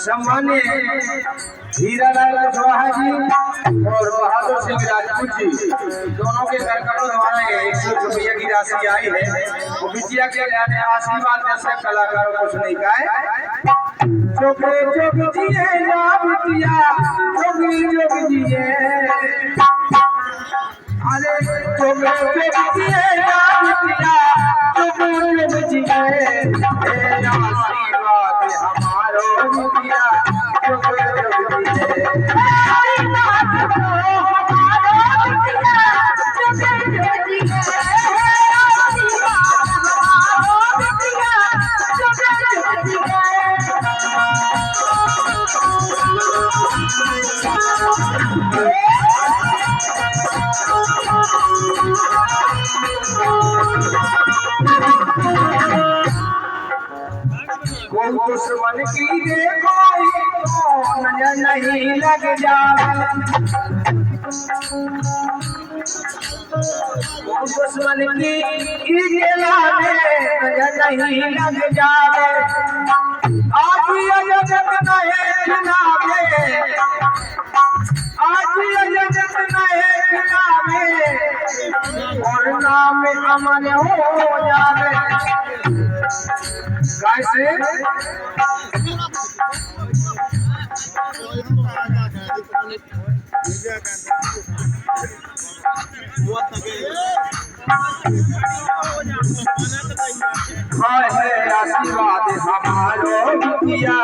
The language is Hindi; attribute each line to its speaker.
Speaker 1: सम्मान्य हीरालाल कुशवाहा जी और बहादुर सिंह राजपूत जी दोनों के घर का हमारा 100 रुपये की राशि आई है। वो बिटिया के लाने आशीर्वाद जैसे कलाकारों को सुनी गाए चोके चोक जिए या बिटिया चोकी चोक जिए अरे चोके चोक जिए या बिटिया चोकी चोक जिए आशीर्वाद हमारो बिटिया चोके चोक जिए कोई दुश्मन की कोई नजर नहीं लग जाए दुश्मन की नजर नहीं लग जाए आज जगत नए खिलावे आज जगत नए खिलावे और नाम अमर हो जावे कैसे आशीर्वाद हमारो किया